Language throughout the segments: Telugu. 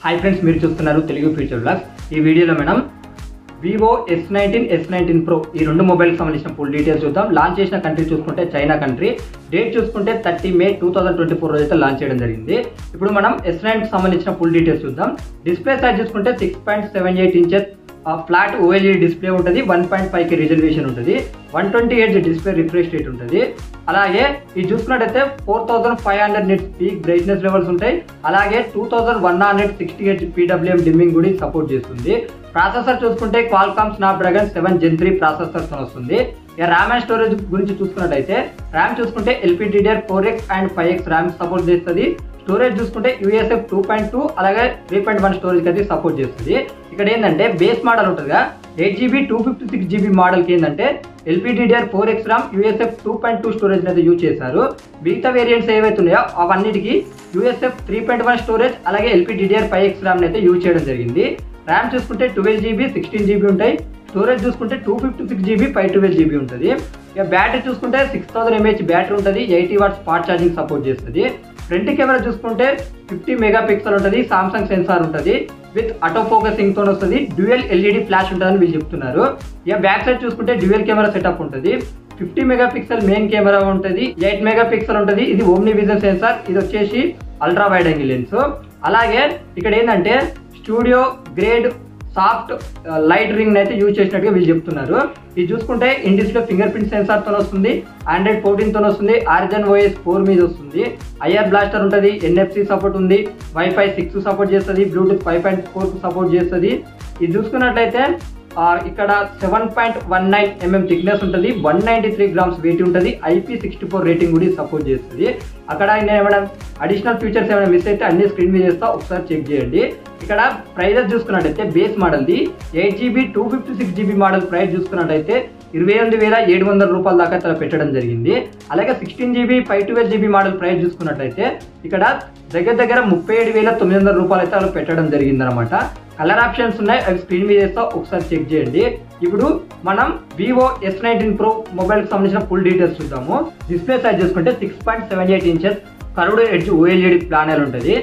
హాయ్ ఫ్రెండ్స్, మీరు చూస్తున్నారు తెలుగు ఫ్యూచర్ బ్లాగ్స్. ఈ వీడియోలో మనం వివో S19, S19 Pro ఈ రెండు మొబైల్కి సంబంధించిన ఫుల్ డీటెయిల్స్ చూద్దాం. లాంచ్ చేసిన కంట్రీ చూసుకుంటే చైనా కంట్రీ. డేట్ చూసుకుంటే 30 May 2024 రోజు అయితే లాంచ్ చేయడం జరిగింది. ఇప్పుడు మనం S9కి సంబంధించిన ఫుల్ డీటెయిల్స్ చూద్దాం. డిస్ప్లే సైజ్ చూసుకుంటే 6.78 ఇంచెస్ ఫ్లాట్ OLED డిస్ప్లే ఉంటుంది. 1.5K రిజల్యూషన్ ఉంటుంది. 120Hz డిస్ప్లే రిఫ్రెష్ రేట్ ఉంటుంది. అలాగే ఇది చూసుకున్నట్టయితే 4500 నిట్స్ పీక్ బ్రైట్నెస్ లెవెల్స్ ఉంటాయి. అలాగే 2160Hz PWM డిమ్మింగ్ కూడా సపోర్ట్ చేస్తుంది. ప్రాసెసర్ చూసుకుంటే క్వాల్కామ్ స్నాప్డ్రాగన్ 7 Gen 3 ప్రాసెసర్తో వస్తుంది. ఇక ర్యామ్ అండ్ స్టోరేజ్ గురించి చూసుకున్నట్టయితే ర్యామ్ చూసుకుంటే LPDDR4X and 5X RAM support చేస్తుంది. స్టోరేజ్ చూసుకుంటే USF 2.2 అలాగే 3.1 స్టోరేజ్ అయితే సపోర్ట్ చేస్తుంది. ఇక్కడ ఏంటంటే బేస్ మోడల్ ఉంటుందిగా 8GB 256GB మోడల్కి ఏంటంటే LPDDR4X ర్యామ్ USF 2.2 స్టోరేజ్ అయితే యూజ్ చేశారు. మిగతా వేరియంట్స్ ఏవైతే ఉన్నాయో అవన్నిటికి USF 3.1 స్టోరేజ్ అలాగే LPDDR5X ర్యామ్ అయితే యూజ్ చేయడం జరిగింది. ర్యామ్ చూసుకుంటే 12GB 16GB ఉంటాయి. స్టోరేజ్ చూసుకుంటే 256GB 512GB ఉంటుంది. ఇక బ్యాటరీ చూసుకుంటే 6000 mAh బ్యాటరీ ఉంటుంది. 80 వాట్స్ ఫాస్ట్ ఛార్జింగ్ సపోర్ట్ చేస్తుంది. ఫ్రంట్ కెమెరా చూసుకుంటే 50 మెగాపిక్సెల్ ఉంటుంది. సామ్సంగ్ సెన్సార్ ఉంటుంది. విత్ ఆటో ఫోకసింగ్ తో వస్తుంది. డ్యూయల్ LED ఫ్లాష్ ఉంటుందని వీళ్ళు చెప్తున్నారు. ఇక బ్యాక్ సైడ్ చూసుకుంటే డ్యూయల్ కెమెరా సెటప్ ఉంటుంది. 50 మెగాపిక్సెల్ మెయిన్ కెమెరా ఉంటుంది. 8 మెగాపిక్సెల్ ఉంటుంది. ఇది ఓమ్ని విజన్ సెన్సార్. ఇది వచ్చేసి అల్ట్రా వైడ్ యాంగిల్ లెన్స్. అలాగే ఇక్కడ ఏంటంటే studio grade soft light ring అయితే యూజ్ చేసినట్టుగా వీళ్ళు చెప్తున్నారు. ఇది చూసుకుంటే in display finger print censor తో వస్తుంది. Android 14 తో వస్తుంది. Origin OS 4 మీద వస్తుంది. IR బ్లాస్టర్ ఉంటుంది. NFC సపోర్ట్ ఉంది. Wi-Fi 6 సపోర్ట్ చేస్తుంది. Bluetooth 5.4 సపోర్ట్ చేస్తుంది. ఇది చూసుకున్నట్లయితే ఇక్కడ 7.19 mm థిక్నెస్ ఉంటుంది. 193 గ్రామ్స్ వెయిట్ ఉంటుంది. IP64 రేటింగ్ కూడా సపోర్ట్ చేస్తుంది. అక్కడ ఏమైనా అడిషనల్ ఫీచర్స్ ఏమైనా మిస్ అయితే అన్ని స్క్రీన్ మీద చేస్తా, ఒకసారి చెక్ చేయండి. ఇక్కడ ప్రైజెస్ చూసుకున్నట్టయితే base మోడల్ది 8GB 256GB model price చూసుకున్నట్టయితే 28700 రూపాయల దాకా తల పెట్టడం జరిగింది. అలాగే 16GB 512GB మోడల్ ప్రైస్ చూసుకున్నట్టయితే ఇక్కడ దగ్గర 37900 రూపాయలు అయితే అలా పెట్టడం జరిగింది అనమాట. కలర్ ఆప్షన్స్ ఉన్నాయి, అవి స్క్రీన్ మీద చేస్తా, ఒకసారి చెక్ చేయండి. ఇప్పుడు మనం వివో S19 Pro మొబైల్ కి సంబంధించిన ఫుల్ డీటెయిల్స్ చూద్దాము. డిస్ప్లే సైజ్ చూసుకుంటే 6.78 inches curved edge OLED panel ఉంటుంది.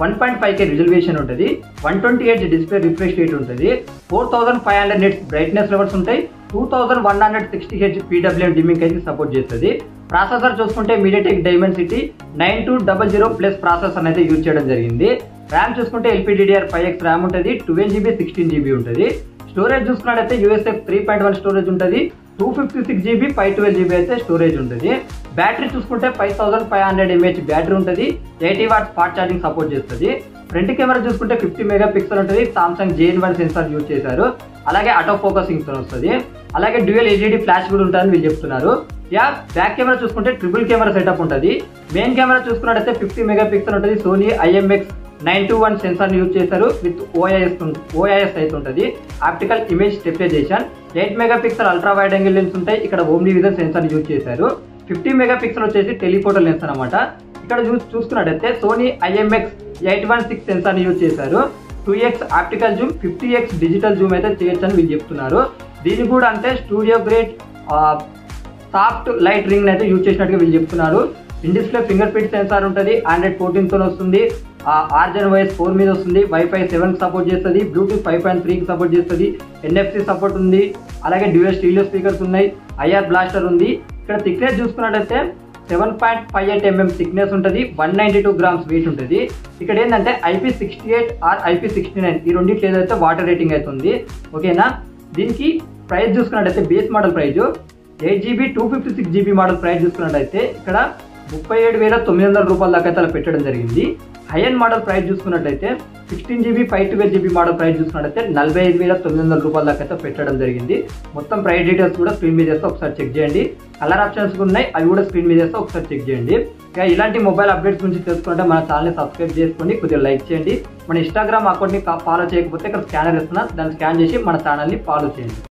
1.5K రిజల్యూషన్ ఉంటుంది. 120Hz డిస్ప్లే రిఫ్రెష్ రేట్ ఉంటుంది. 4500 నిట్స్ బ్రైట్నెస్ లెవెల్స్ ఉంటాయి. 2160Hz PWM డిమ్మింగ్ అయితే సపోర్ట్ చేస్తుంది. ప్రాసెసర్ చూసుకుంటే MediaTek Dimensity 9200+ ప్రాసెసర్ అయితే యూజ్ చేయడం జరిగింది. ర్యామ్ చూసుకుంటే LPDDR5X ర్యామ్ ఉంటుంది. 12GB 16GB ఉంటుంది. స్టోరేజ్ చూసుకున్నట్టయితే USF 3.1 స్టోరేజ్ ఉంటుంది. 256GB 512GB అయితే స్టోరేజ్ ఉంటుంది. బ్యాటరీ చూసుకుంటే 5500 mAh బ్యాటరీ ఉంటుంది. 80 వాట్స్ ఫాస్ట్ ఛార్జింగ్ సపోర్ట్ చేస్తుంది. ఫ్రంట్ కెమెరా చూసుకుంటే 50 మెగాపిక్సెల్ ఉంటుంది. సామ్సంగ్ JN1 సెన్సార్ యూజ్ చేశారు. అలాగే ఆటో ఫోకసింగ్ తో వస్తుంది. అలాగే డ్యూయల్ LED ఫ్లాష్ కూడా ఉంటుందని వీళ్ళు చెప్తున్నారు. బ్యాక్ కెమెరా చూసుకుంటే ట్రిపుల్ కెమెరా సెటప్ ఉంటుంది. మెయిన్ కెమెరా చూసుకున్నట్టయితే 50 మెగాపిక్సెల్ ఉంటుంది. సోనీ IMX921 సెన్సార్ యూజ్ చేశారు. విత్ OIS అయితే ఉంటుంది. Optical image stabilization. 8 megapixel ultra wide angle lens ఉంటాయి. ఇక్కడ ఓమ్ని విజన్ సెన్సార్ యూజ్ చేశారు. 50 మెగాపిక్సెల్ వచ్చేసి టెలిఫోటో లెన్స్ అనమాట. ఇక్కడ చూసుకున్నట్టయితే సోనీ IMX816 సెన్సార్ యూజ్ చేశారు. 2x optical Zoom, 50x digital Zoom అయితే చేయొచ్చు అని వీళ్ళు చెప్తున్నారు. దీన్ని కూడా అంటే studio grade soft light ring అయితే యూజ్ చేసినట్టుగా వీళ్ళు చెప్తున్నారు. In display finger print censor ఉంటుంది. Android 14 తో వస్తుంది. Origin OS 4 మీద వస్తుంది. Wi-Fi 7 సపోర్ట్ చేస్తుంది. Bluetooth 5.3 సపోర్ట్ చేస్తుంది. NFC సపోర్ట్ ఉంది. అలాగే డ్యూయల్ స్టీరియో స్పీకర్స్ ఉన్నాయి. IR బ్లాస్టర్ ఉంది. ఇక్కడ థిక్నెస్ చూసుకున్నట్టయితే 7.58 mm థిక్నెస్ ఉంటుంది. 192 గ్రామ్స్ వెయిట్ ఉంటుంది. ఇక్కడ ఏంటంటే IP68 ఆర్ IP69 ఈ రెండింటిలో ఏదైతే వాటర్ రేటింగ్ అవుతుంది. ఓకేనా. దీనికి ప్రైస్ చూసుకున్నట్టయితే base model price 8GB 256GB model price చూసుకున్నట్టయితే ఇక్కడ 37900 రూపాయల దాకా అయితే పెట్టడం జరిగింది. హై అండ్ మోడల్ ప్రైస్ చూసుకున్నట్టయితే 16GB 512GB మోడల్ ప్రైస్ చూసుకున్నట్టయితే 45900 రూపాయల దాకా అయితే పెట్టడం జరిగింది. మొత్తం ప్రైస్ డీటెయిల్స్ కూడా స్క్రీన్ మీద చేస్తే ఒకసారి చెక్ చేయండి. కలర్ ఆప్షన్స్ ఉన్నాయి, అవి కూడా స్క్రీన్ మీద చేస్తే ఒకసారి చెక్ చేయండి. ఇక ఇలాంటి మొబైల్ అప్డేట్స్ గురించి తెలుసుకుంటే మన ఛానల్ని సబ్స్క్రైబ్ చేసుకోండి, కొద్దిగా లైక్ చేయండి. మన ఇన్స్టాగ్రామ్ అకౌంట్ని ఫాలో చేయకపోతే ఇక్కడ స్కానర్ ఇస్తున్నా, దాన్ని స్కాన్ చేసి మన ఛానల్ని ఫాలో చేయండి.